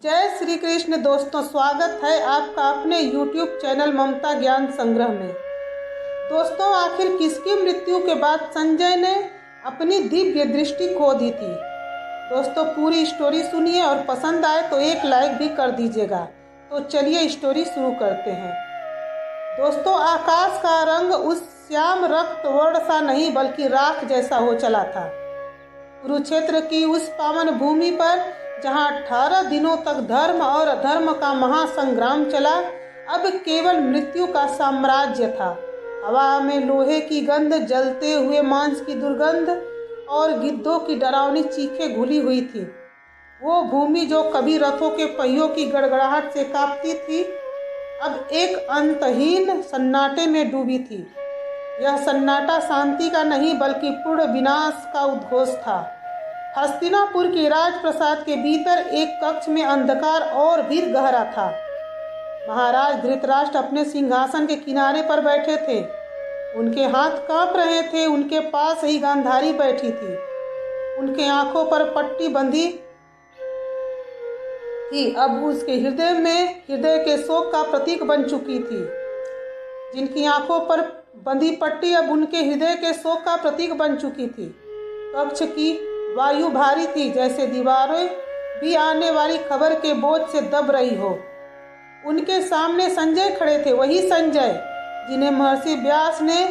जय श्री कृष्ण दोस्तों, स्वागत है आपका अपने YouTube चैनल ममता ज्ञान संग्रह में। दोस्तों, आखिर किसकी मृत्यु के बाद संजय ने अपनी दिव्य दृष्टि खो दी थी? दोस्तों, पूरी स्टोरी सुनिए और पसंद आए तो एक लाइक भी कर दीजिएगा। तो चलिए स्टोरी शुरू करते हैं। दोस्तों, आकाश का रंग उस श्याम रक्त वर्ण सा नहीं बल्कि राख जैसा हो चला था। कुरुक्षेत्र की उस पावन भूमि पर जहां 18 दिनों तक धर्म और अधर्म का महासंग्राम चला, अब केवल मृत्यु का साम्राज्य था। हवा में लोहे की गंध, जलते हुए मांस की दुर्गंध और गिद्धों की डरावनी चीखें घुली हुई थी। वो भूमि जो कभी रथों के पहियों की गड़गड़ाहट से कांपती थी, अब एक अंतहीन सन्नाटे में डूबी थी। यह सन्नाटा शांति का नहीं बल्कि पूर्ण विनाश का उद्घोष था। हस्तिनापुर के राजप्रसाद के भीतर एक कक्ष में अंधकार और भी गहरा था। महाराज धृतराष्ट्र अपने सिंहासन के किनारे पर बैठे थे। उनके हाथ कांप रहे थे। उनके पास ही गांधारी बैठी थी। उनके आंखों पर पट्टी बंधी थी, अब उसके हृदय के शोक का प्रतीक बन चुकी थी। जिनकी आंखों पर बंधी पट्टी अब उनके हृदय के शोक का प्रतीक बन चुकी थी। कक्ष की वायु भारी थी, जैसे दीवारें भी आने वाली खबर के बोझ से दब रही हो। उनके सामने संजय खड़े थे, वही संजय जिन्हें महर्षि व्यास ने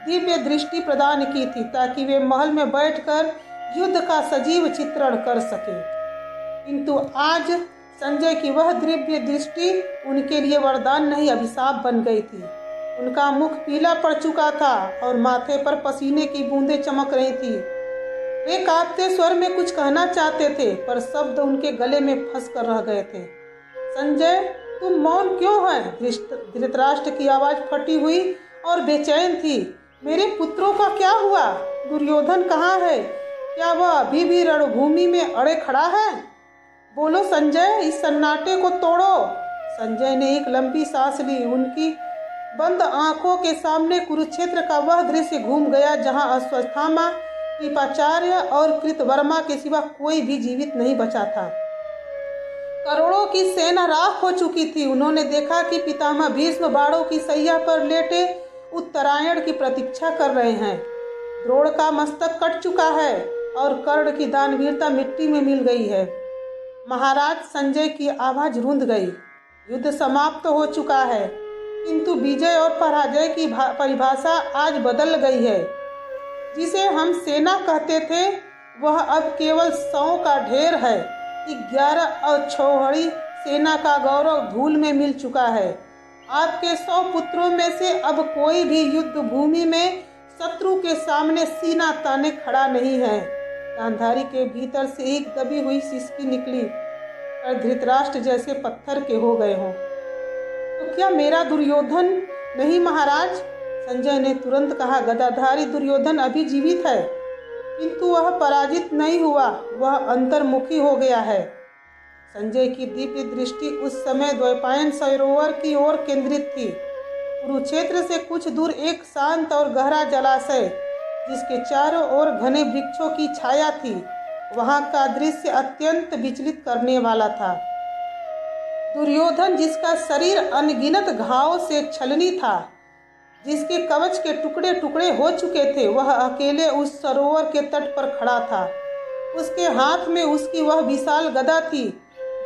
दिव्य दृष्टि प्रदान की थी ताकि वे महल में बैठकर युद्ध का सजीव चित्रण कर सके। किंतु आज संजय की वह दिव्य दृष्टि उनके लिए वरदान नहीं, अभिशाप बन गई थी। उनका मुख पीला पड़ चुका था और माथे पर पसीने की बूंदें चमक रही थी। वे कांपते स्वर में कुछ कहना चाहते थे, पर शब्द उनके गले में फंस कर रह गए थे। संजय, तुम मौन क्यों हैं? धृतराष्ट्र की आवाज फटी हुई और बेचैन थी। मेरे पुत्रों का क्या हुआ? दुर्योधन कहाँ है? क्या वह अभी भी रणभूमि में अड़े खड़ा है? बोलो संजय, इस सन्नाटे को तोड़ो। संजय ने एक लंबी सांस ली। उनकी बंद आंखों के सामने कुरुक्षेत्र का वह दृश्य घूम गया जहां अश्वत्थामा, कृपाचार्य और कृतवर्मा के सिवा कोई भी जीवित नहीं बचा था। करोड़ों की सेना राख हो चुकी थी। उन्होंने देखा कि पितामह भीष्म बाणों की सैया पर लेटे उत्तरायण की प्रतीक्षा कर रहे हैं। द्रोण का मस्तक कट चुका है और कर्ण की दानवीरता मिट्टी में मिल गई है। महाराज, संजय की आवाज रुंध गई। युद्ध समाप्त हो चुका है, किंतु विजय और पराजय की परिभाषा आज बदल गई है। जिसे हम सेना कहते थे वह अब केवल 100 का ढेर है। 11 और छोहड़ी सेना का गौरव धूल में मिल चुका है। आपके 100 पुत्रों में से अब कोई भी युद्ध भूमि में शत्रु के सामने सीना ताने खड़ा नहीं है। गांधारी के भीतर से एक दबी हुई सिसकी निकली और धृतराष्ट्र जैसे पत्थर के हो गए हों। तो क्या मेरा दुर्योधन नहीं महाराज? संजय ने तुरंत कहा। गदाधारी दुर्योधन अभी जीवित है, किंतु वह पराजित नहीं हुआ, वह अंतर्मुखी हो गया है। संजय की दिव्य दृष्टि उस समय द्वैपायन सरोवर की ओर केंद्रित थी। कुरुक्षेत्र से कुछ दूर एक शांत और गहरा जलाशय, जिसके चारों ओर घने वृक्षों की छाया थी, वहां का दृश्य अत्यंत विचलित करने वाला था। दुर्योधन, जिसका शरीर अनगिनत घावों से छलनी था, जिसके कवच के टुकड़े टुकड़े हो चुके थे, वह अकेले उस सरोवर के तट पर खड़ा था। उसके हाथ में उसकी वह विशाल गदा थी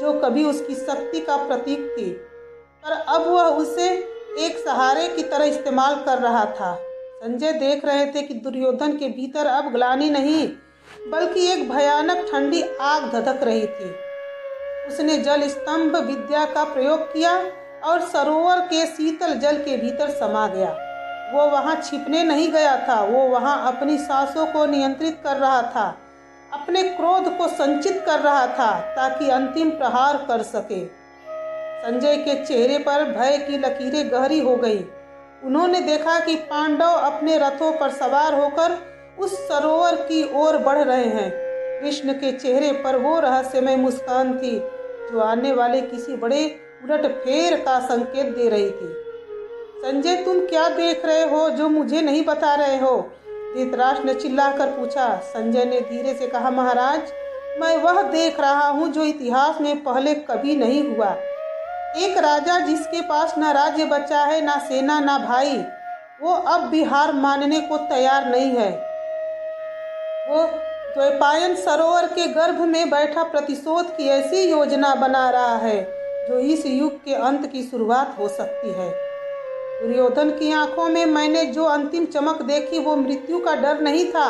जो कभी उसकी शक्ति का प्रतीक थी, पर अब वह उसे एक सहारे की तरह इस्तेमाल कर रहा था। संजय देख रहे थे कि दुर्योधन के भीतर अब ग्लानि नहीं बल्कि एक भयानक ठंडी आग धधक रही थी। उसने जल स्तंभ विद्या का प्रयोग किया और सरोवर के शीतल जल के भीतर समा गया। वो वहां छिपने नहीं गया था, वो वहां अपनी सांसों को नियंत्रित कर रहा था, अपने क्रोध को संचित कर रहा था ताकि अंतिम प्रहार कर सके। संजय के चेहरे पर भय की लकीरें गहरी हो गई। उन्होंने देखा कि पांडव अपने रथों पर सवार होकर उस सरोवर की ओर बढ़ रहे हैं। कृष्ण के चेहरे पर वो रहस्यमय मुस्कान थी जो आने वाले किसी बड़े उलटफेर का संकेत दे रही थी। संजय, तुम क्या देख रहे हो जो मुझे नहीं बता रहे हो? धृतराष्ट्र ने चिल्लाकर पूछा। संजय ने धीरे से कहा, महाराज, मैं वह देख रहा हूँ जो इतिहास में पहले कभी नहीं हुआ। एक राजा जिसके पास न राज्य बचा है, ना सेना, ना भाई, वो अब भी हार मानने को तैयार नहीं है। वो द्वैपायन सरोवर के गर्भ में बैठा प्रतिशोध की ऐसी योजना बना रहा है जो इस युग के अंत की शुरुआत हो सकती है। दुर्योधन की आंखों में मैंने जो अंतिम चमक देखी वो मृत्यु का डर नहीं था,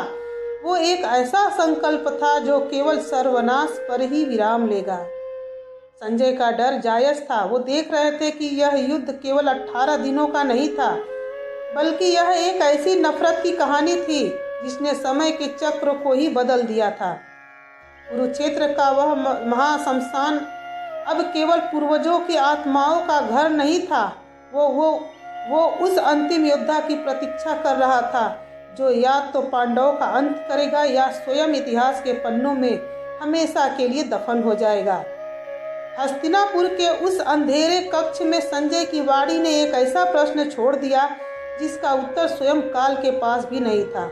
वो एक ऐसा संकल्प था जो केवल सर्वनाश पर ही विराम लेगा। संजय का डर जायज था। वो देख रहे थे कि यह युद्ध केवल 18 दिनों का नहीं था, बल्कि यह एक ऐसी नफरत की कहानी थी जिसने समय के चक्र को ही बदल दिया था। कुरुक्षेत्र का वह महाशमशान अब केवल पूर्वजों की आत्माओं का घर नहीं था, वो उस अंतिम योद्धा की प्रतीक्षा कर रहा था जो या तो पांडवों का अंत करेगा या स्वयं इतिहास के पन्नों में हमेशा के लिए दफन हो जाएगा। हस्तिनापुर के उस अंधेरे कक्ष में संजय की वाणी ने एक ऐसा प्रश्न छोड़ दिया जिसका उत्तर स्वयं काल के पास भी नहीं था।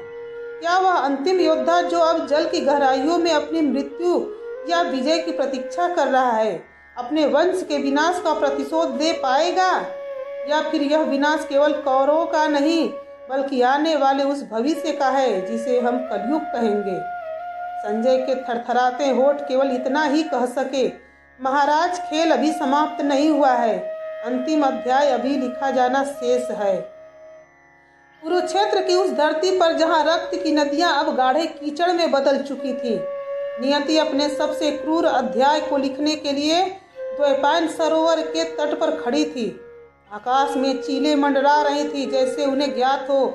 क्या वह अंतिम योद्धा जो अब जल की गहराइयों में अपनी मृत्यु या विजय की प्रतीक्षा कर रहा है, अपने वंश के विनाश का प्रतिशोध दे पाएगा, या फिर यह विनाश केवल कौरवों का नहीं बल्कि आने वाले उस भविष्य का है जिसे हम कलयुग कहेंगे। संजय के थरथराते होठ केवल इतना ही कह सके, महाराज, खेल अभी समाप्त नहीं हुआ है, अंतिम अध्याय अभी लिखा जाना शेष है। कुरुक्षेत्र की उस धरती पर जहां रक्त की नदियां अब गाढ़े कीचड़ में बदल चुकी थी, नियति अपने सबसे क्रूर अध्याय को लिखने के लिए द्वैपायन सरोवर के तट पर खड़ी थी। आकाश में चीलें मंडरा रही थी, जैसे उन्हें ज्ञात हो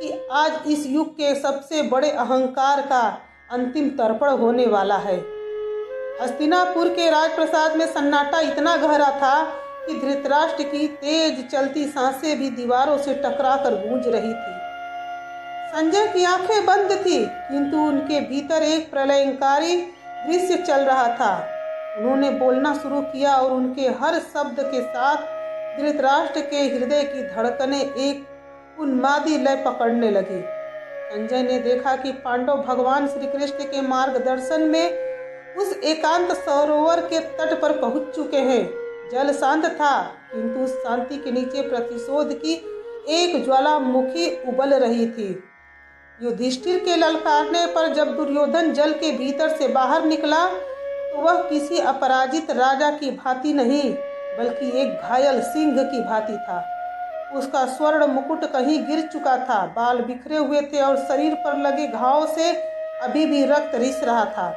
कि आज इस युग के सबसे बड़े अहंकार का अंतिम तर्पण होने वाला है। हस्तिनापुर के राजप्रसाद में सन्नाटा इतना गहरा था कि धृतराष्ट्र की तेज चलती सांसें भी दीवारों से टकराकर गूंज रही थी। संजय की आंखें बंद थी, किंतु उनके भीतर एक प्रलयंकारी दृश्य चल रहा था। उन्होंने बोलना शुरू किया और उनके हर शब्द के साथ धृतराष्ट्र के हृदय की धड़कनें एक उन्मादी लय पकड़ने लगी। संजय ने देखा कि पांडव भगवान श्री कृष्ण के मार्गदर्शन में उस एकांत सरोवर के तट पर पहुंच चुके हैं। जल शांत था, किंतु उस शांति के नीचे प्रतिशोध की एक ज्वालामुखी उबल रही थी। युधिष्ठिर के ललकारने पर जब दुर्योधन जल के भीतर से बाहर निकला तो वह किसी अपराजित राजा की भांति नहीं बल्कि एक घायल सिंह की भांति था। उसका स्वर्ण मुकुट कहीं गिर चुका था, बाल बिखरे हुए थे और शरीर पर लगे घाव से अभी भी रक्त रिस रहा था,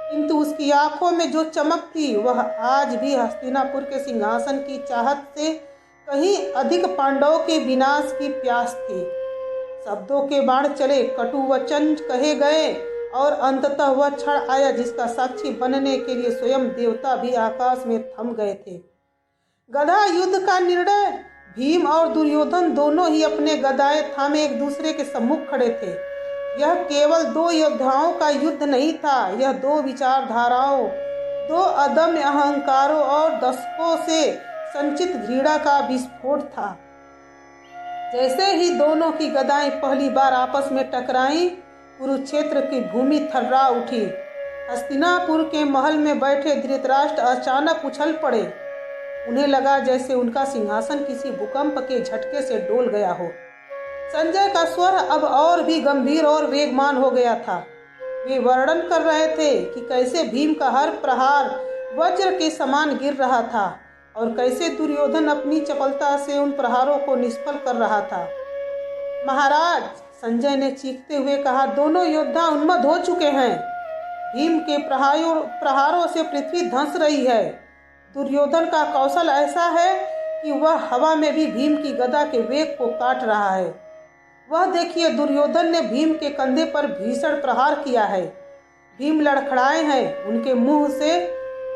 किंतु उसकी आंखों में जो चमक थी वह आज भी हस्तिनापुर के सिंहासन की चाहत से कहीं अधिक पांडवों के विनाश की प्यास थी। शब्दों के बाण चले, कटु वचन कहे गए और अंततः वह क्षण आया जिसका साक्षी बनने के लिए स्वयं देवता भी आकाश में थम गए थे। गदा युद्ध का निर्णय। भीम और दुर्योधन दोनों ही अपने गदाएं थामे एक दूसरे के सम्मुख खड़े थे। यह केवल दो योद्धाओं का युद्ध नहीं था, यह दो विचारधाराओं, दो अदम्य अहंकारों और दशकों से संचित घृणा का विस्फोट था। जैसे ही दोनों की गदाएं पहली बार आपस में टकराईं, कुरुक्षेत्र की भूमि थर्रा उठी। हस्तिनापुर के महल में बैठे धृतराष्ट्र अचानक उछल पड़े। उन्हें लगा जैसे उनका सिंहासन किसी भूकंप के झटके से डोल गया हो। संजय का स्वर अब और भी गंभीर और वेगमान हो गया था। वे वर्णन कर रहे थे कि कैसे भीम का हर प्रहार वज्र के समान गिर रहा था और कैसे दुर्योधन अपनी चपलता से उन प्रहारों को निष्फल कर रहा था। महाराज, संजय ने चीखते हुए कहा, दोनों योद्धा उन्मत्त हो चुके हैं। भीम के प्रहारों से पृथ्वी धंस रही है। दुर्योधन का कौशल ऐसा है कि वह हवा में भी भीम की गदा के वेग को काट रहा है। वह देखिए, दुर्योधन ने भीम के कंधे पर भीषण प्रहार किया है। भीम लड़खड़ाए हैं, उनके मुंह से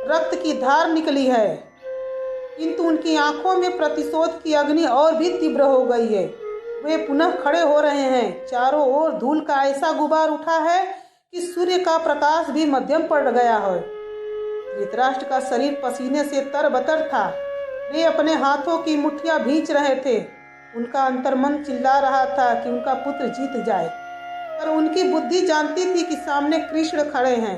रक्त की धार निकली है, किंतु उनकी आंखों में प्रतिशोध की अग्नि और भी तीव्र हो गई है। वे पुनः खड़े हो रहे हैं। चारों ओर धूल का ऐसा गुबार उठा है कि सूर्य का प्रकाश भी मध्यम पड़ गया है। धृतराष्ट्र का शरीर पसीने से तरबतर था। वे अपने हाथों की मुट्ठियां भींच रहे थे। उनका अंतर्मन चिल्ला रहा था कि उनका पुत्र जीत जाए, पर उनकी बुद्धि जानती थी कि सामने कृष्ण खड़े हैं।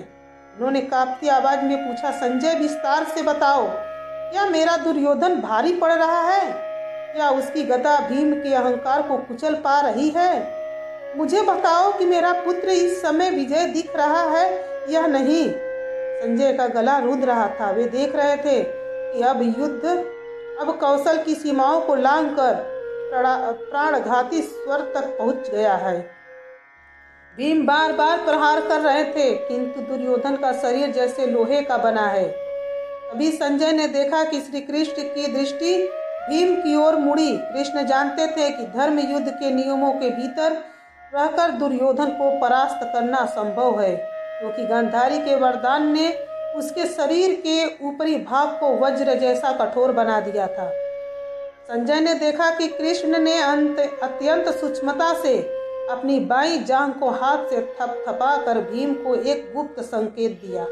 उन्होंने कांपती आवाज में पूछा, संजय विस्तार से बताओ, क्या मेरा दुर्योधन भारी पड़ रहा है? क्या उसकी गदा भीम के अहंकार को कुचल पा रही है? मुझे बताओ कि मेरा पुत्र इस समय विजय दिख रहा है या नहीं। संजय का गला रुंध रहा था। वे देख रहे थे कि अब युद्ध कौशल की सीमाओं को लांघकर प्राणघाती स्वर तक पहुंच गया है। भीम बार बार प्रहार कर रहे थे, किंतु दुर्योधन का शरीर जैसे लोहे का बना है। तभी संजय ने देखा कि श्री कृष्ण की दृष्टि भीम की ओर मुड़ी। कृष्ण जानते थे कि धर्म युद्ध के नियमों के भीतर रहकर दुर्योधन को परास्त करना संभव है, क्योंकि गांधारी के वरदान ने उसके शरीर के ऊपरी भाग को वज्र जैसा कठोर बना दिया था। संजय ने देखा कि कृष्ण ने अत्यंत सूक्ष्मता से अपनी बाईं जांघ को हाथ से थपथपा कर भीम को एक गुप्त संकेत दिया।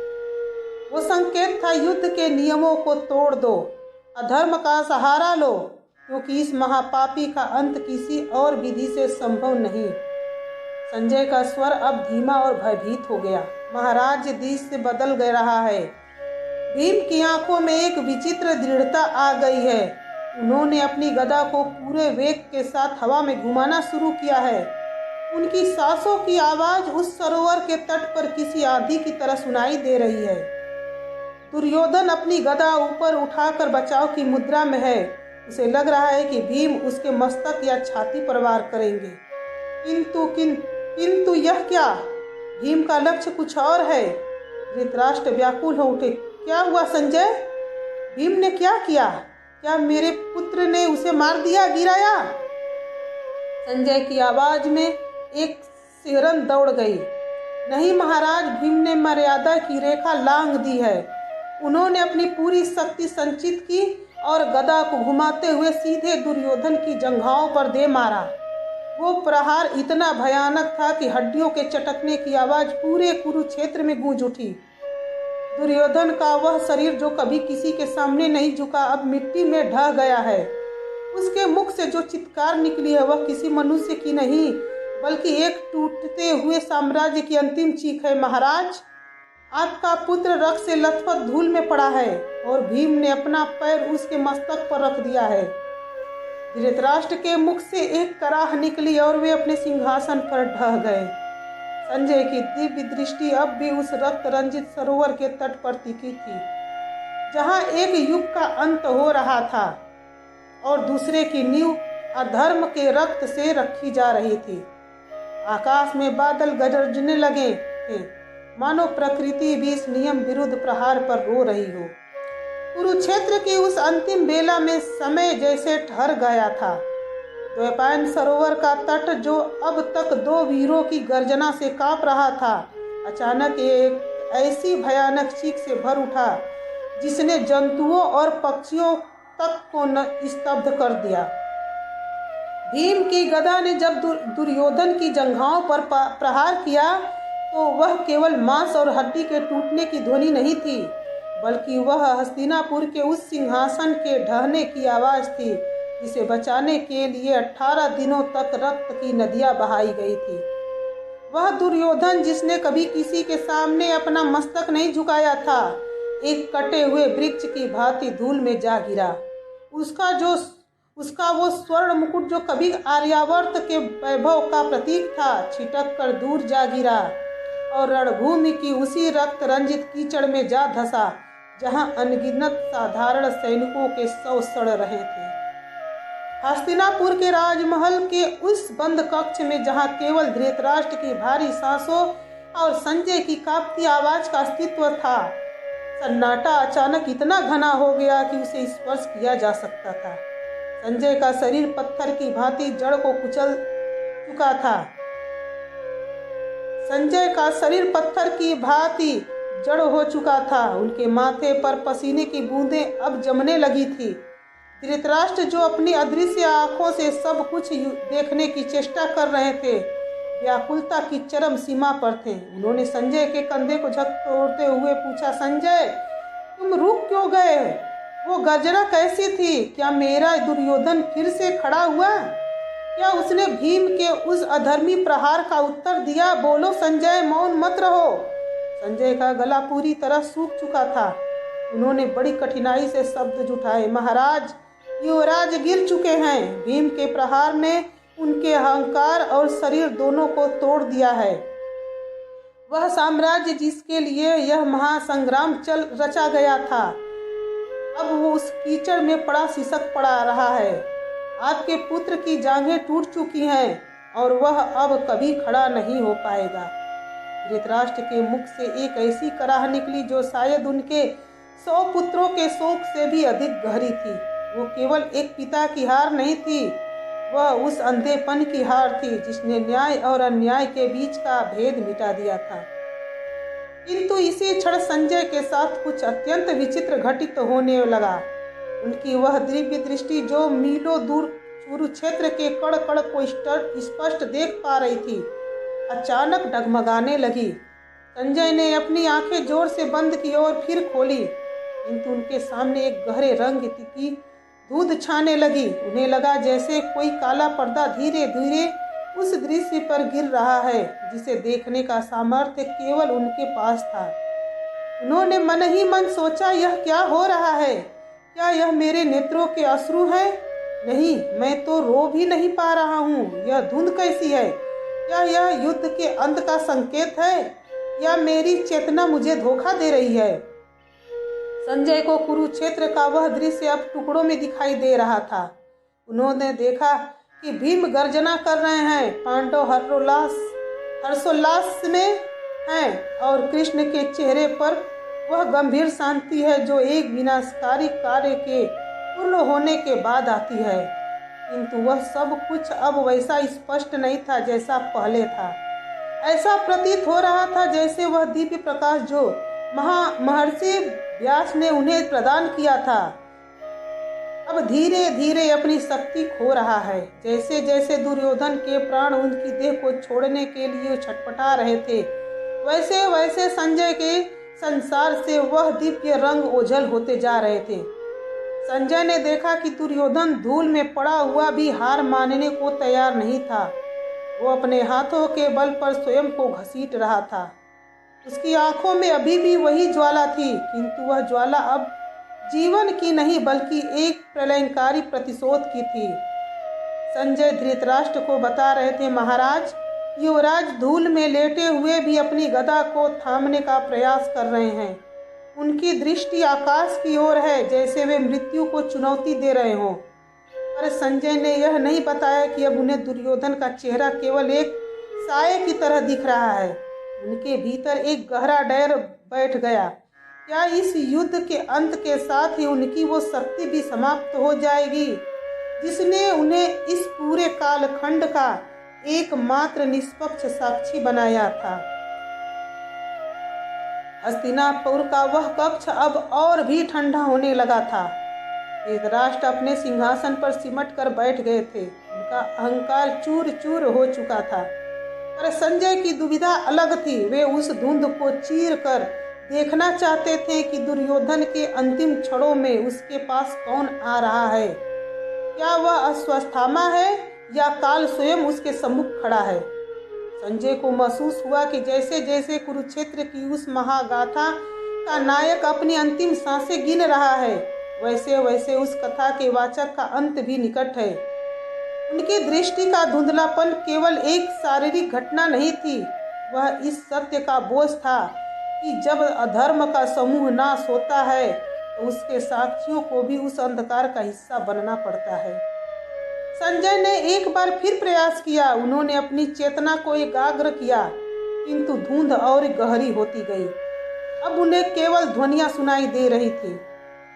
वो संकेत था, युद्ध के नियमों को तोड़ दो, अधर्म का सहारा लो, क्योंकि इस महापापी का अंत किसी और विधि से संभव नहीं। संजय का स्वर अब धीमा और भयभीत हो गया। महाराज दृश्य बदल गया रहा है। भीम की आंखों में एक विचित्र दृढ़ता आ गई है। उन्होंने अपनी गदा को पूरे वेग के साथ हवा में घुमाना शुरू किया है। उनकी सांसों की आवाज उस सरोवर के तट पर किसी आंधी की तरह सुनाई दे रही है। दुर्योधन अपनी गदा ऊपर उठाकर बचाव की मुद्रा में है। उसे लग रहा है कि भीम उसके मस्तक या छाती पर वार करेंगे, किंतु यह क्या? भीम का लक्ष्य कुछ और है। धृतराष्ट्र व्याकुल हो उठे। क्या हुआ संजय? भीम ने क्या किया? क्या मेरे पुत्र ने उसे मार दिया, गिराया? संजय की आवाज में एक सिहरन दौड़ गई। नहीं महाराज, भीम ने मर्यादा की रेखा लांघ दी है। उन्होंने अपनी पूरी शक्ति संचित की और गदा को घुमाते हुए सीधे दुर्योधन की जंघाओं पर दे मारा। वो प्रहार इतना भयानक था कि हड्डियों के चटकने की आवाज पूरे कुरुक्षेत्र में गूंज उठी। दुर्योधन का वह शरीर जो कभी किसी के सामने नहीं झुका, अब मिट्टी में ढह गया है। उसके मुख से जो चित्कार निकली है वह किसी मनुष्य की नहीं, बल्कि एक टूटते हुए साम्राज्य की अंतिम चीख है। महाराज, आपका पुत्र रक्त से लथपथ धूल में पड़ा है और भीम ने अपना पैर उसके मस्तक पर रख दिया है। धृतराष्ट्र के मुख से एक कराह निकली और वे अपने सिंहासन पर ढह गए। संजय की दिव्य दृष्टि अब भी उस रक्त रंजित सरोवर के तट पर टिकी थी, जहां एक युग का अंत हो रहा था और दूसरे की नींव अधर्म के रक्त से रखी जा रही थी। आकाश में बादल गरजने लगे थे, मानो प्रकृति भी इस नियम विरुद्ध प्रहार पर रो रही हो। कुरुक्षेत्र की उस अंतिम बेला में समय जैसे ठहर गया था। द्वैपायन सरोवर का तट, जो अब तक दो वीरों की गर्जना से कांप रहा था, अचानक एक ऐसी भयानक चीख से भर उठा जिसने जंतुओं और पक्षियों तक को स्तब्ध कर दिया। भीम की गदा ने जब दुर्योधन की जंघाओं पर प्रहार किया तो वह केवल मांस और हड्डी के टूटने की ध्वनि नहीं थी, बल्कि वह हस्तिनापुर के उस सिंहासन के ढहने की आवाज थी जिसे बचाने के लिए 18 दिनों तक रक्त की नदियां बहाई गई थी। वह दुर्योधन जिसने कभी किसी के सामने अपना मस्तक नहीं झुकाया था, एक कटे हुए वृक्ष की भांति धूल में जा गिरा। उसका वो स्वर्ण मुकुट जो कभी आर्यावर्त के वैभव का प्रतीक था, छिटक कर दूर जा गिरा और रणभूमि की उसी रक्त रंजित कीचड़ में जा धंसा जहां अनगिनत साधारण सैनिकों के शव सड़ रहे थे। हस्तिनापुर के राजमहल के उस बंद कक्ष में, जहां केवल धृतराष्ट्र की भारी सांसों और संजय की कांपती आवाज का अस्तित्व था, सन्नाटा अचानक इतना घना हो गया कि उसे स्पर्श किया जा सकता था। संजय का शरीर पत्थर की भांति जड़ को कुचल चुका था। संजय का शरीर पत्थर की भांति जड़ हो चुका था। उनके माथे पर पसीने की बूंदें अब जमने लगी थी। धृतराष्ट्र, जो अपनी अदृश्य आंखों से सब कुछ देखने की चेष्टा कर रहे थे, व्याकुलता की चरम सीमा पर थे। उन्होंने संजय के कंधे को झकझोरते हुए पूछा, संजय, तुम रुक क्यों गए? वो गर्जना कैसी थी? क्या मेरा दुर्योधन फिर से खड़ा हुआ? क्या उसने भीम के उस अधर्मी प्रहार का उत्तर दिया? बोलो संजय, मौन मत रहो। संजय का गला पूरी तरह सूख चुका था। उन्होंने बड़ी कठिनाई से शब्द जुटाए, महाराज, युवराज गिर चुके हैं। भीम के प्रहार ने उनके अहंकार और शरीर दोनों को तोड़ दिया है। वह साम्राज्य जिसके लिए यह महासंग्राम रचा गया था, अब वो उस कीचड़ में पड़ा सिसक पड़ा रहा है। आपके पुत्र की जांघें टूट चुकी हैं और वह अब कभी खड़ा नहीं हो पाएगा। धृतराष्ट्र के मुख से एक ऐसी कराह निकली जो शायद उनके 100 पुत्रों के शोक से भी अधिक गहरी थी। वो केवल एक पिता की हार नहीं थी, वह उस अंधेपन की हार थी जिसने न्याय और अन्याय के बीच का भेद मिटा दिया था। किंतु इसी क्षण संजय के साथ कुछ अत्यंत विचित्र घटित होने लगा। उनकी वह दिव्य दृष्टि जो मीलों दूर कुरुक्षेत्र के कण कण को स्पष्ट देख पा रही थी, अचानक डगमगाने लगी। संजय ने अपनी आंखें जोर से बंद की और फिर खोली, किंतु उनके सामने एक गहरे रंग की धुंध छाने लगी। उन्हें लगा जैसे कोई काला पर्दा धीरे धीरे उस दृश्य पर गिर रहा है जिसे देखने का सामर्थ्य केवल उनके पास था। उन्होंने मन ही मन सोचा, यह क्या हो रहा है? क्या यह मेरे नेत्रों के अश्रु हैं? नहीं, मैं तो रो भी नहीं पा रहा हूँ। यह धुंध कैसी है? क्या यह युद्ध के अंत का संकेत है या मेरी चेतना मुझे धोखा दे रही है? संजय को कुरुक्षेत्र का वह दृश्य अब टुकड़ों में दिखाई दे रहा था। उन्होंने देखा कि भीम गर्जना कर रहे हैं, पांडव हर्षोल्लास में हैं और कृष्ण के चेहरे पर वह गंभीर शांति है जो एक विनाशकारी कार्य के पूर्ण होने के बाद आती है। किंतु वह सब कुछ अब वैसा स्पष्ट नहीं था जैसा पहले था। ऐसा प्रतीत हो रहा था जैसे वह दिव्य प्रकाश जो महर्षि व्यास ने उन्हें प्रदान किया था अब धीरे धीरे अपनी शक्ति खो रहा है। जैसे जैसे दुर्योधन के प्राण उनकी देह को छोड़ने के लिए छटपटा रहे थे, वैसे वैसे संजय के संसार से वह दिव्य रंग ओझल होते जा रहे थे। संजय ने देखा कि दुर्योधन धूल में पड़ा हुआ भी हार मानने को तैयार नहीं था। वो अपने हाथों के बल पर स्वयं को घसीट रहा था। उसकी आंखों में अभी भी वही ज्वाला थी, किंतु वह ज्वाला अब जीवन की नहीं बल्कि एक प्रलयंकारी प्रतिशोध की थी। संजय धृतराष्ट्र को बता रहे थे, महाराज, युवराज धूल में लेटे हुए भी अपनी गदा को थामने का प्रयास कर रहे हैं। उनकी दृष्टि आकाश की ओर है जैसे वे मृत्यु को चुनौती दे रहे हों। पर संजय ने यह नहीं बताया कि अब उन्हें दुर्योधन का चेहरा केवल एक साये की तरह दिख रहा है। उनके भीतर एक गहरा डर बैठ गया। क्या इस युद्ध के अंत के साथ ही उनकी वो शक्ति भी समाप्त हो जाएगी जिसने उन्हें इस पूरे कालखंड का एकमात्र निष्पक्ष साक्षी बनाया था? हस्तिनापुर का वह कक्ष अब और भी ठंडा होने लगा था। धृतराष्ट्र अपने सिंहासन पर सिमट कर बैठ गए थे। उनका अहंकार चूर चूर हो चुका था। पर संजय की दुविधा अलग थी। वे उस धुंध को चीर कर देखना चाहते थे कि दुर्योधन के अंतिम क्षणों में उसके पास कौन आ रहा है। क्या वह अश्वत्थामा है या काल स्वयं उसके सम्मुख खड़ा है? संजय को महसूस हुआ कि जैसे जैसे कुरुक्षेत्र की उस महागाथा का नायक अपनी अंतिम सांसें गिन रहा है, वैसे वैसे उस कथा के वाचक का अंत भी निकट है। उनकी दृष्टि का धुंधलापन केवल एक शारीरिक घटना नहीं थी, वह इस सत्य का बोझ था कि जब अधर्म का समूह नाश होता है तो उसके साक्षियों को भी उस अंधकार का हिस्सा बनना पड़ता है। संजय ने एक बार फिर प्रयास किया। उन्होंने अपनी चेतना को एकाग्र किया, किंतु धुंध और गहरी होती गई। अब उन्हें केवल ध्वनियां सुनाई दे रही थी।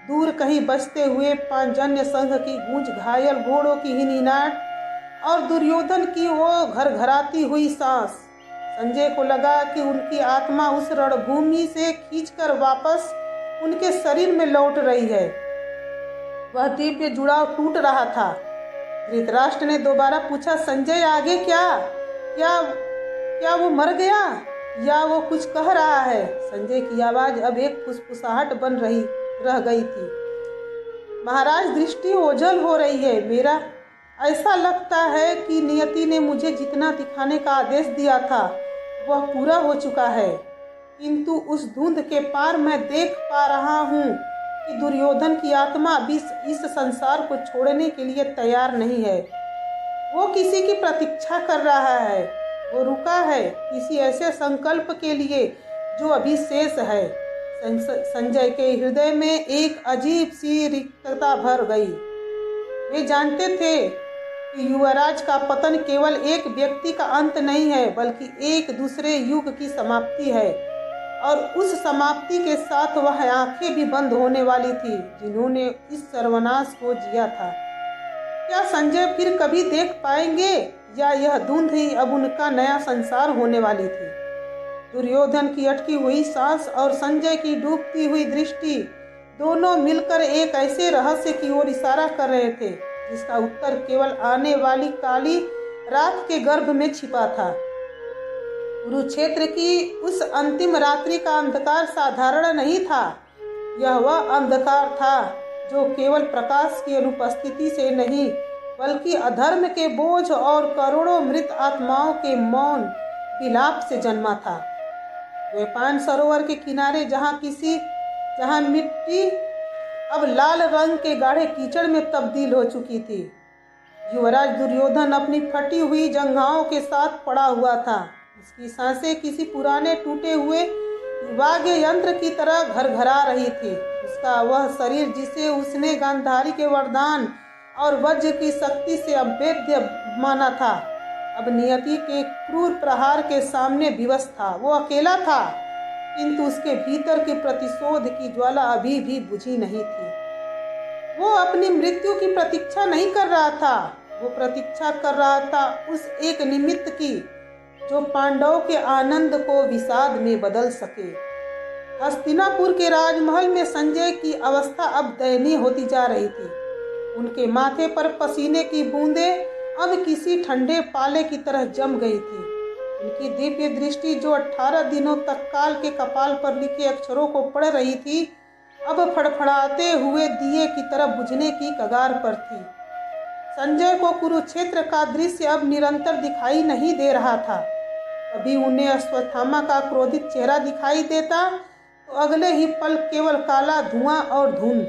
दूर कहीं बजते हुए पांजन्य संघ की गूंज, घायल घोड़ों की हिनहिनाहट और दुर्योधन की वो घरघराती हुई सांस। संजय को लगा कि उनकी आत्मा उस रणभूमि से खींचकर वापस उनके शरीर में लौट रही है। वह दिव्य जुड़ाव टूट रहा था। धृतराष्ट्र ने दोबारा पूछा, संजय आगे क्या वो मर गया या वो कुछ कह रहा है? संजय की आवाज अब एक फुसफुसाहट बन रह गई थी। महाराज, दृष्टि ओझल हो रही है। मेरा ऐसा लगता है कि नियति ने मुझे जितना दिखाने का आदेश दिया था वह पूरा हो चुका है। किंतु उस धुंध के पार मैं देख पा रहा हूँ कि दुर्योधन की आत्मा अभी इस संसार को छोड़ने के लिए तैयार नहीं है। वो किसी की प्रतीक्षा कर रहा है। वो रुका है किसी ऐसे संकल्प के लिए जो अभी शेष है। संजय के हृदय में एक अजीब सी रिक्तता भर गई। वे जानते थे कि युवराज का पतन केवल एक व्यक्ति का अंत नहीं है, बल्कि एक दूसरे युग की समाप्ति है, और उस समाप्ति के साथ वह आंखें भी बंद होने वाली थी जिन्होंने इस सर्वनाश को जिया था। क्या संजय फिर कभी देख पाएंगे, या यह धुंध ही अब उनका नया संसार होने वाली थी? दुर्योधन की अटकी हुई सांस और संजय की डूबती हुई दृष्टि दोनों मिलकर एक ऐसे रहस्य की ओर इशारा कर रहे थे जिसका उत्तर केवल आने वाली काली रात के गर्भ में छिपा था। कुरुक्षेत्र की उस अंतिम रात्रि का अंधकार साधारण नहीं था। यह वह अंधकार था जो केवल प्रकाश की अनुपस्थिति से नहीं, बल्कि अधर्म के बोझ और करोड़ों मृत आत्माओं के मौन विलाप से जन्मा था। वेपान सरोवर के किनारे जहाँ मिट्टी अब लाल रंग के गाढ़े कीचड़ में तब्दील हो चुकी थी, युवराज दुर्योधन अपनी फटी हुई जंघाओं के साथ पड़ा हुआ था। उसकी सांसें किसी पुराने टूटे हुए वाद्य यंत्र की तरह घरघरा रही थी। उसका वह शरीर जिसे उसने गांधारी के वरदान और वज्र की शक्ति से अभेद्य माना था, अब नियति के क्रूर प्रहार के सामने विवश था। वो अकेला था, किंतु उसके भीतर के प्रतिशोध की ज्वाला अभी भी बुझी नहीं थी। वो अपनी मृत्यु की प्रतीक्षा नहीं कर रहा था, वो प्रतीक्षा कर रहा था उस एक निमित्त की जो पांडवों के आनंद को विषाद में बदल सके। हस्तिनापुर के राजमहल में संजय की अवस्था अब दयनीय होती जा रही थी। उनके माथे पर पसीने की बूंदें अब किसी ठंडे पाले की तरह जम गई थी। उनकी दिव्य दृष्टि जो 18 दिनों तक काल के कपाल पर लिखे अक्षरों को पढ़ रही थी, अब फड़फड़ाते हुए दिए की तरह बुझने की कगार पर थी। संजय को कुरुक्षेत्र का दृश्य अब निरंतर दिखाई नहीं दे रहा था। कभी उन्हें अश्वत्थामा का क्रोधित चेहरा दिखाई देता, तो अगले ही पल केवल काला धुआं और धुंध,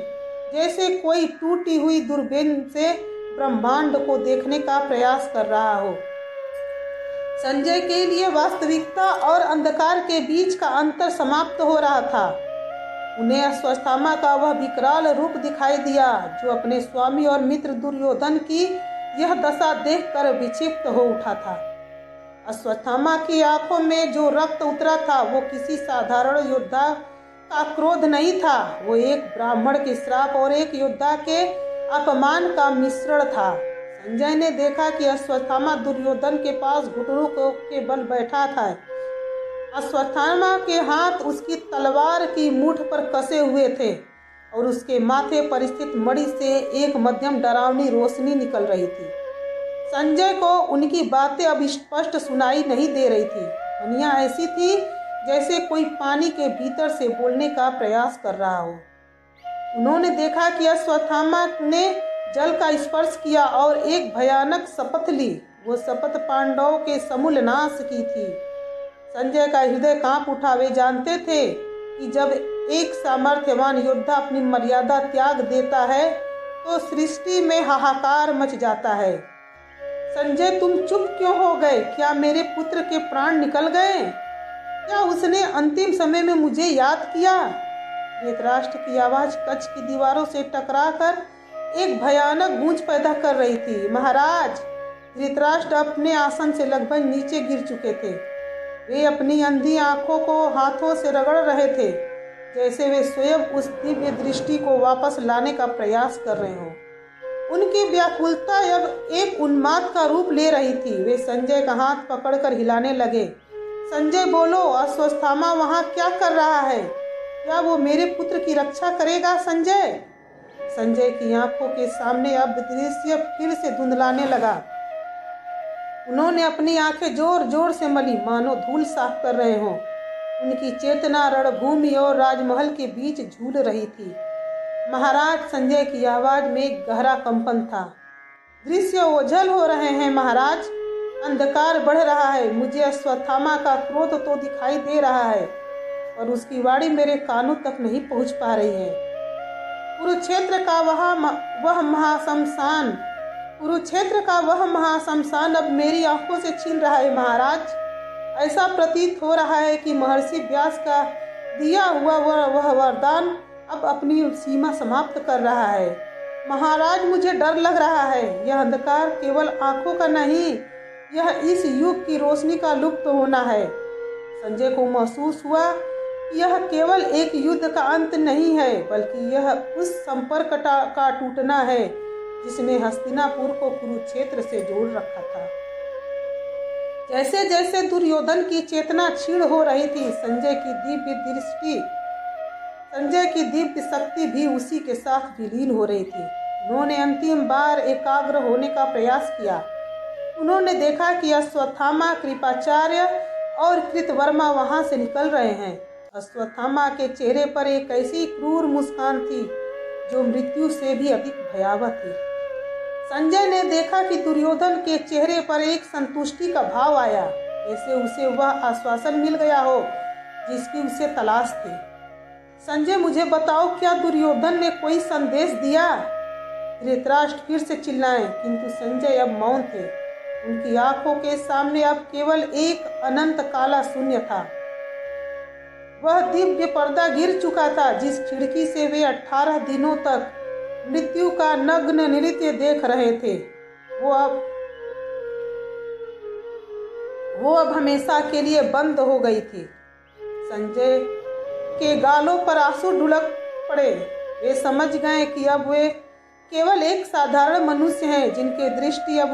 जैसे कोई टूटी हुई दूरबीन से ब्रह्मांड को देखने का प्रयास कर रहा हो। संजय के लिए वास्तविकता और अंधकार के बीच का अंतर समाप्त हो रहा था। उन्हें अश्वत्थामा का वह विकराल रूप दिखाई दिया जो अपने स्वामी और मित्र दुर्योधन की यह दशा देखकर विक्षिप्त हो उठा था। अश्वत्थामा की आंखों में जो रक्त उतरा था वो किसी साधारण योद्धा का क्रोध नहीं था, वो एक ब्राह्मण के श्राप और एक योद्धा के अपमान का मिश्रण था। संजय ने देखा कि अश्वत्थामा दुर्योधन के पास घुटनों के बल बैठा था। अश्वत्थामा के हाथ उसकी तलवार की मूठ पर कसे हुए थे और उसके माथे पर स्थित मणि से एक मध्यम डरावनी रोशनी निकल रही थी। संजय को उनकी बातें अब स्पष्ट सुनाई नहीं दे रही थी। ध्वनियाँ ऐसी थी जैसे कोई पानी के भीतर से बोलने का प्रयास कर रहा हो। उन्होंने देखा कि अश्वत्थामा ने जल का स्पर्श किया और एक भयानक शपथ ली। वो शपथ पांडवों के समूल नाश की थी। संजय का हृदय कांप उठा। वे जानते थे कि जब एक सामर्थ्यवान योद्धा अपनी मर्यादा त्याग देता है तो सृष्टि में हाहाकार मच जाता है। संजय, तुम चुप क्यों हो गए? क्या मेरे पुत्र के प्राण निकल गए? क्या उसने अंतिम समय में मुझे याद किया? धृतराष्ट्र की आवाज कच्छ की दीवारों से टकराकर एक भयानक गूंज पैदा कर रही थी। महाराज! धृतराष्ट्र अपने आसन से लगभग नीचे गिर चुके थे। वे अपनी अंधी आंखों को हाथों से रगड़ रहे थे, जैसे वे स्वयं उस दिव्य दृष्टि को वापस लाने का प्रयास कर रहे हों। उनकी व्याकुलता अब एक उन्माद का रूप ले रही थी। वे संजय का हाथ पकड़कर हिलाने लगे। संजय, बोलो, अश्वत्थामा वहाँ क्या कर रहा है? क्या वो मेरे पुत्र की रक्षा करेगा? संजय! संजय की आंखों के सामने अब दृश्य फिर से धुंधलाने लगा। उन्होंने अपनी आंखें जोर जोर से मली, मानो धूल साफ कर रहे हों। उनकी चेतना रणभूमि और राजमहल के बीच झूल रही थी। महाराज! संजय की आवाज में एक गहरा कंपन था। दृश्य ओझल हो रहे हैं महाराज। अंधकार बढ़ रहा है। मुझे अश्वत्थामा का क्रोध तो दिखाई दे रहा है, पर उसकी वाणी मेरे कानों तक नहीं पहुंच पा रही है। कुरुक्षेत्र का वह महाशमशान अब मेरी आंखों से छीन रहा है महाराज। ऐसा प्रतीत हो रहा है कि महर्षि व्यास का दिया हुआ वह वरदान अब अपनी सीमा समाप्त कर रहा है। महाराज, मुझे डर लग रहा है। यह अंधकार केवल आंखों का नहीं, यह इस युग की रोशनी का लुप्त होना है। संजय को महसूस हुआ कि यह केवल एक युद्ध का अंत नहीं है, बल्कि यह उस संपर्क का टूटना है जिसने हस्तिनापुर को कुरुक्षेत्र से जोड़ रखा था। जैसे जैसे दुर्योधन की चेतना क्षीण हो रही थी, संजय की दिव्य शक्ति भी उसी के साथ विलीन हो रही थी। उन्होंने अंतिम बार एकाग्र होने का प्रयास किया। उन्होंने देखा कि अश्वत्थामा, कृपाचार्य और कृतवर्मा वहां से निकल रहे हैं। अश्वत्थामा के चेहरे पर एक ऐसी क्रूर मुस्कान थी जो मृत्यु से भी अधिक भयावह थी। संजय ने देखा कि दुर्योधन के चेहरे पर एक संतुष्टि का भाव आया, जैसे उसे वह आश्वासन मिल गया हो जिसकी उसे तलाश थी। संजय, मुझे बताओ, क्या दुर्योधन ने कोई संदेश दिया? धृतराष्ट्र फिर से चिल्लाए, किंतु संजय अब मौन थे। उनकी आंखों के सामने अब केवल एक अनंत काला शून्य था। वह दिव्य पर्दा गिर चुका था जिस खिड़की से वे 18 दिनों तक मृत्यु का नग्न नृत्य देख रहे थे। वो अब हमेशा के लिए बंद हो गई थी। संजय के गालों पर आंसू ढुलक पड़े। वे समझ गए कि अब वे केवल एक साधारण मनुष्य हैं, जिनकी दृष्टि अब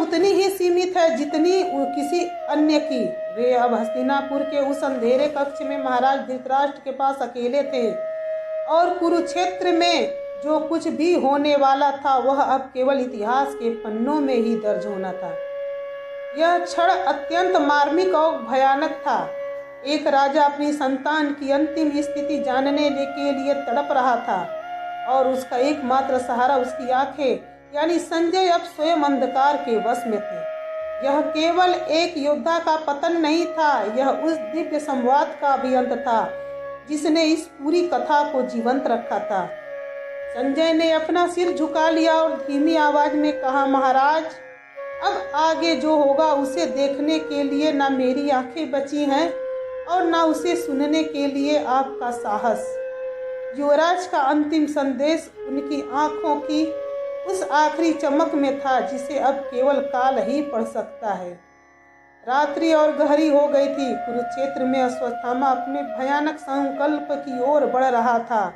उतनी ही सीमित है जितनी किसी अन्य की। वे अब हस्तिनापुर के उस अंधेरे कक्ष में महाराज धृतराष्ट्र के पास अकेले थे, और कुरुक्षेत्र में जो कुछ भी होने वाला था वह अब केवल इतिहास के पन्नों में ही दर्ज होना था। यह क्षण अत्यंत मार्मिक और भयानक था। एक राजा अपनी संतान की अंतिम स्थिति जानने के लिए तड़प रहा था, और उसका एकमात्र सहारा उसकी आंखें, यानी संजय अब स्वयं अंधकार के वश में थे। यह केवल एक योद्धा का पतन नहीं था, यह उस दिव्य संवाद का भी अंत था जिसने इस पूरी कथा को जीवंत रखा था। संजय ने अपना सिर झुका लिया और धीमी आवाज में कहा, महाराज, अब आगे जो होगा उसे देखने के लिए ना मेरी आंखें बची हैं और ना उसे सुनने के लिए आपका साहस। युवराज का अंतिम संदेश उनकी आंखों की उस आखिरी चमक में था जिसे अब केवल काल ही पढ़ सकता है। रात्रि और गहरी हो गई थी। कुरुक्षेत्र में अश्वत्थामा अपने भयानक संकल्प की ओर बढ़ रहा था,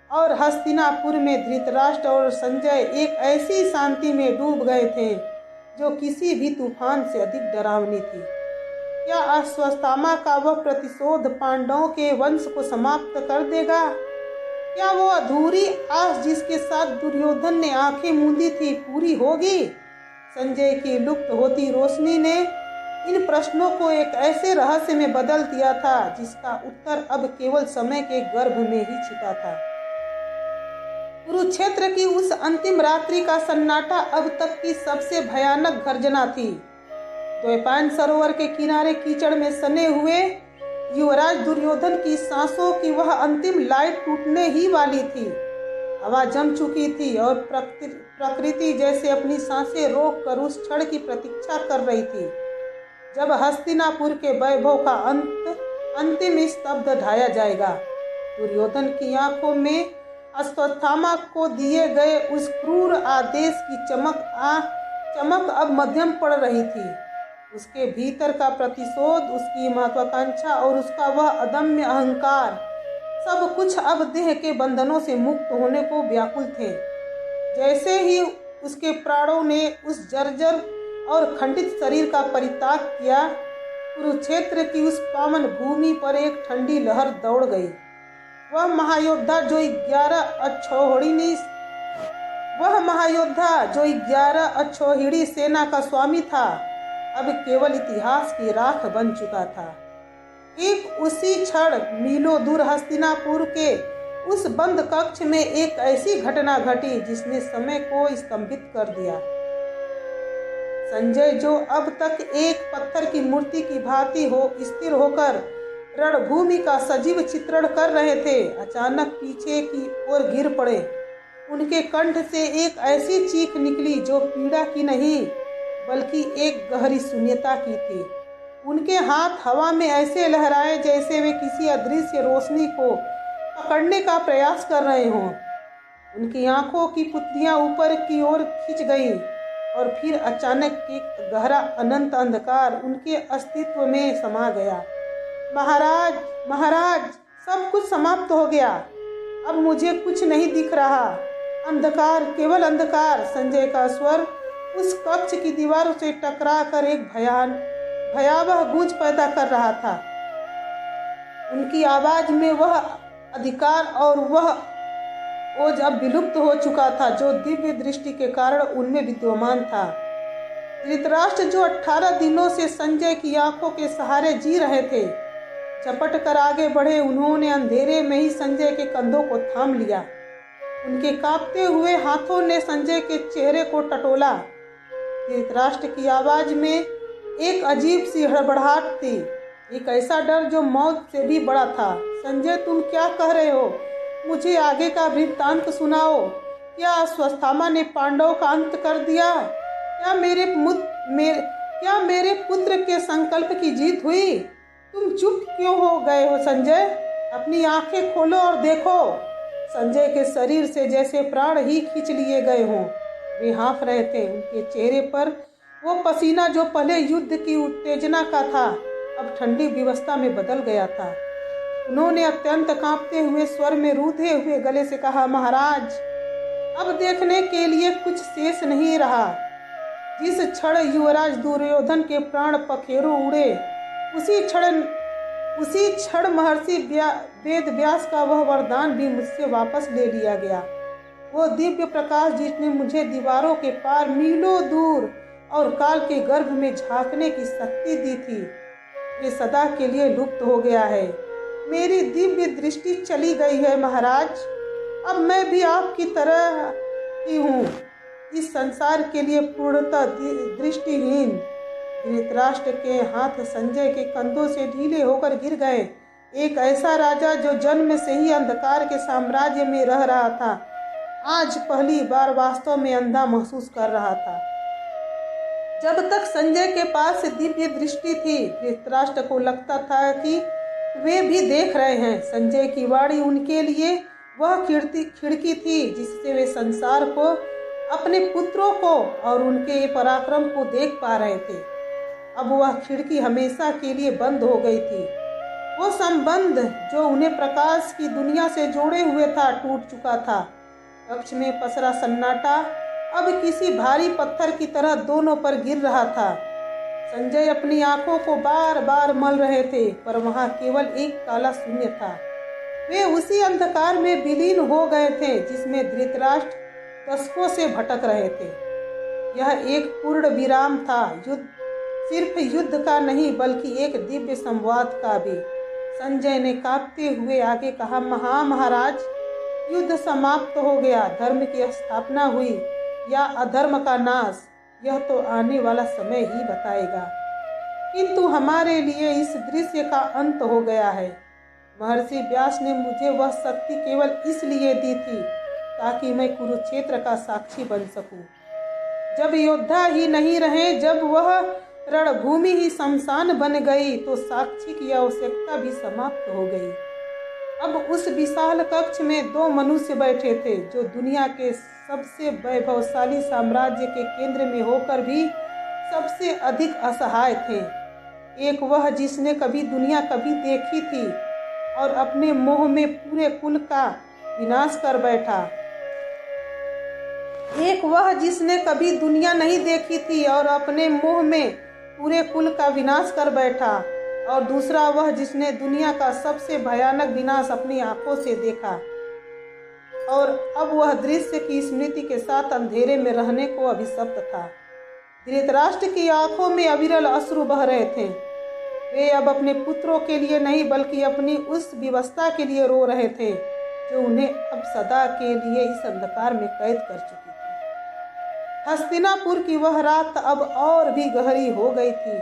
और हस्तिनापुर में धृतराष्ट्र और संजय एक ऐसी शांति में डूब गए थे जो किसी भी तूफान से अधिक डरावनी थी। क्या अश्वत्थामा का वह प्रतिशोध पांडवों के वंश को समाप्त कर देगा? क्या वो अधूरी आस जिसके साथ दुर्योधन ने आंखें मूंदी थी पूरी होगी? संजय की लुप्त होती रोशनी ने इन प्रश्नों को एक ऐसे रहस्य में बदल दिया था जिसका उत्तर अब केवल समय के गर्भ में ही छिपा था। कुरुक्षेत्र की उस अंतिम रात्रि का सन्नाटा अब तक की सबसे भयानक गर्जना थी। द्वैपायन सरोवर के किनारे कीचड़ में सने हुए युवराज दुर्योधन की सांसों की वह अंतिम लाइट टूटने ही वाली थी। हवा जम चुकी थी और प्रकृति जैसे अपनी सांसें रोक कर उस क्षण की प्रतीक्षा कर रही थी जब हस्तिनापुर के वैभव का अंतिम स्तब्ध ढाया जाएगा। दुर्योधन की आंखों में अश्वत्थामा को दिए गए उस क्रूर आदेश की चमक अब मध्यम पड़ रही थी। उसके भीतर का प्रतिशोध, उसकी महत्वाकांक्षा और उसका वह अदम्य अहंकार, सब कुछ अब देह के बंधनों से मुक्त होने को व्याकुल थे। जैसे ही उसके प्राणों ने उस जर्जर और खंडित शरीर का परित्याग किया, कुरुक्षेत्र की उस पावन भूमि पर एक ठंडी लहर दौड़ गई। वह महायोद्धा जो 11 अक्षौहिणी सेना का स्वामी था, अब केवल इतिहास की राख बन चुका था। ठीक उसी क्षण मीलों दूर हस्तिनापुर के उस बंद कक्ष में एक ऐसी घटना घटी जिसने समय को स्तंभित कर दिया। संजय, जो अब तक एक पत्थर की मूर्ति की भांति हो स्थिर होकर रणभूमि का सजीव चित्रण कर रहे थे, अचानक पीछे की ओर गिर पड़े। उनके कंठ से एक ऐसी चीख निकली जो पीड़ा की नहीं बल्कि एक गहरी शून्यता की थी। उनके हाथ हवा में ऐसे लहराए जैसे वे किसी अदृश्य रोशनी को पकड़ने का प्रयास कर रहे हों। उनकी आंखों की पुतलियां ऊपर की ओर खिंच गईं और फिर अचानक एक गहरा अनंत अंधकार उनके अस्तित्व में समा गया। महाराज, महाराज, सब कुछ समाप्त हो गया। अब मुझे कुछ नहीं दिख रहा। अंधकार, केवल अंधकार। संजय का स्वर उस कक्ष की दीवारों से टकरा कर एक भयावह गूंज पैदा कर रहा था। उनकी आवाज में वह अधिकार और वह ओज अब विलुप्त हो चुका था जो दिव्य दृष्टि के कारण उनमें विद्यमान था। धृतराष्ट्र, जो 18 दिनों से संजय की आंखों के सहारे जी रहे थे, झपट कर आगे बढ़े। उन्होंने अंधेरे में ही संजय के कंधों को थाम लिया। उनके कांपते हुए हाथों ने संजय के चेहरे को टटोला। धृतराष्ट्र की आवाज में एक अजीब सी हड़बड़ाहट थी, एक ऐसा डर जो मौत से भी बड़ा था। संजय, तुम क्या कह रहे हो? मुझे आगे का वृत्तांत सुनाओ। क्या अश्वत्थामा ने पांडवों का अंत कर दिया? क्या मेरे पुत्र के संकल्प की जीत हुई? तुम चुप क्यों हो गए हो संजय? अपनी आंखें खोलो और देखो। संजय के शरीर से जैसे प्राण ही खींच लिए गए हों। वे हाँफ रहे थे। उनके चेहरे पर वो पसीना जो पहले युद्ध की उत्तेजना का था, अब ठंडी विवस्था में बदल गया था। उन्होंने अत्यंत कांपते हुए स्वर में रूधे हुए गले से कहा, महाराज, अब देखने के लिए कुछ शेष नहीं रहा। जिस क्षण युवराज दुर्योधन के प्राण पखेरु उड़े, उसी क्षण महर्षि वेद व्यास का वह वरदान भी मुझसे वापस ले लिया गया। वो दिव्य प्रकाश जिसने मुझे दीवारों के पार मीलों दूर और काल के गर्भ में झांकने की शक्ति दी थी, ये सदा के लिए लुप्त हो गया है। मेरी दिव्य दृष्टि चली गई है महाराज। अब मैं भी आपकी तरह ही हूँ, इस संसार के लिए पूर्णतः दृष्टिहीन। धृतराष्ट्र के हाथ संजय के कंधों से ढीले होकर गिर गए। एक ऐसा राजा जो जन्म से ही अंधकार के साम्राज्य में रह रहा था, आज पहली बार वास्तव में अंधा महसूस कर रहा था। जब तक संजय के पास दिव्य दृष्टि थी, धृतराष्ट्र को लगता था कि वे भी देख रहे हैं। संजय की वाणी उनके लिए वह खिड़की थी जिससे वे संसार को, अपने पुत्रों को और उनके पराक्रम को देख पा रहे थे। अब वह खिड़की हमेशा के लिए बंद हो गई थी। वो संबंध जो उन्हें प्रकाश की दुनिया से जोड़े हुए था, टूट चुका था। कक्ष में पसरा सन्नाटा अब किसी भारी पत्थर की तरह दोनों पर गिर रहा था। संजय अपनी आंखों को बार बार मल रहे थे, पर वहां केवल एक काला शून्य था। वे उसी अंधकार में विलीन हो गए थे जिसमें धृतराष्ट्र दशकों से भटक रहे थे। यह एक पूर्ण विराम था, सिर्फ युद्ध का नहीं बल्कि एक दिव्य संवाद का भी। संजय ने कांपते हुए आगे कहा, महाराज, युद्ध समाप्त हो गया, धर्म की स्थापना हुई या अधर्म का नाश, यह तो आने वाला समय ही बताएगा। किंतु हमारे लिए इस दृश्य का अंत हो गया है। महर्षि व्यास ने मुझे वह शक्ति केवल इसलिए दी थी ताकि मैं कुरुक्षेत्र का साक्षी बन सकूं। जब योद्धा ही नहीं रहे, जब वह रणभूमि ही शमशान बन गई, तो साक्षी की आवश्यकता भी समाप्त हो गई। अब उस विशाल कक्ष में दो मनुष्य बैठे थे जो दुनिया के सबसे वैभवशाली साम्राज्य के केंद्र में होकर भी सबसे अधिक असहाय थे। एक वह जिसने कभी दुनिया कभी देखी थी और अपने मोह में पूरे कुल का विनाश कर बैठा। एक वह जिसने कभी दुनिया नहीं देखी थी और अपने मोह में पूरे कुल का विनाश कर बैठा, और दूसरा वह जिसने दुनिया का सबसे भयानक विनाश अपनी आंखों से देखा और अब वह दृश्य की स्मृति के साथ अंधेरे में रहने को अभिशप्त था। धृतराष्ट्र की आंखों में अविरल अश्रु बह रहे थे। वे अब अपने पुत्रों के लिए नहीं बल्कि अपनी उस विवस्था के लिए रो रहे थे जो उन्हें अब सदा के लिए इस अंधकार में कैद कर चुकी थी। हस्तिनापुर की वह रात अब और भी गहरी हो गई थी।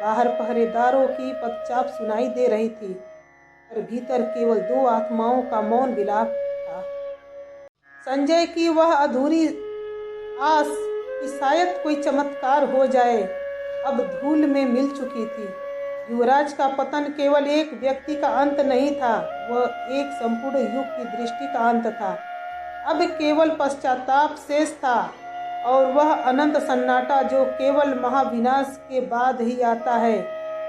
बाहर पहरेदारों की पदचाप सुनाई दे रही थी, पर भीतर केवल दो आत्माओं का मौन विलाप था। संजय की वह अधूरी आस कि शायद कोई चमत्कार हो जाए अब धूल में मिल चुकी थी। युवराज का पतन केवल एक व्यक्ति का अंत नहीं था, वह एक संपूर्ण युग की दृष्टि का अंत था। अब केवल पश्चाताप शेष था, और वह अनंत सन्नाटा जो केवल महाविनाश के बाद ही आता है।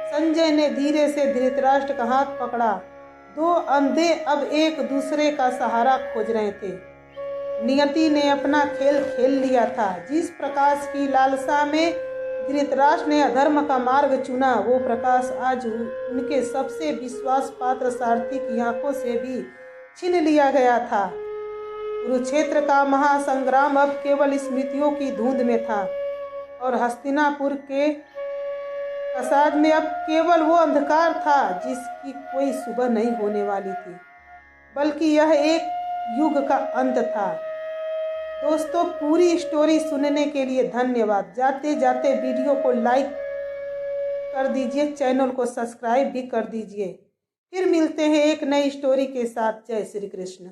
संजय ने धीरे से धृतराष्ट्र का हाथ पकड़ा। दो अंधे अब एक दूसरे का सहारा खोज रहे थे। नियति ने अपना खेल खेल लिया था। जिस प्रकाश की लालसा में धृतराष्ट्र ने अधर्म का मार्ग चुना, वो प्रकाश आज उनके सबसे विश्वास पात्र सारथी की आंखों से भी छीन लिया गया था। कुरुक्षेत्र का महासंग्राम अब केवल स्मृतियों की धुंध में था, और हस्तिनापुर के कसाद में अब केवल वो अंधकार था जिसकी कोई सुबह नहीं होने वाली थी, बल्कि यह एक युग का अंत था। दोस्तों, पूरी स्टोरी सुनने के लिए धन्यवाद। जाते जाते वीडियो को लाइक कर दीजिए, चैनल को सब्सक्राइब भी कर दीजिए। फिर मिलते हैं एक नई स्टोरी के साथ। जय श्री कृष्ण।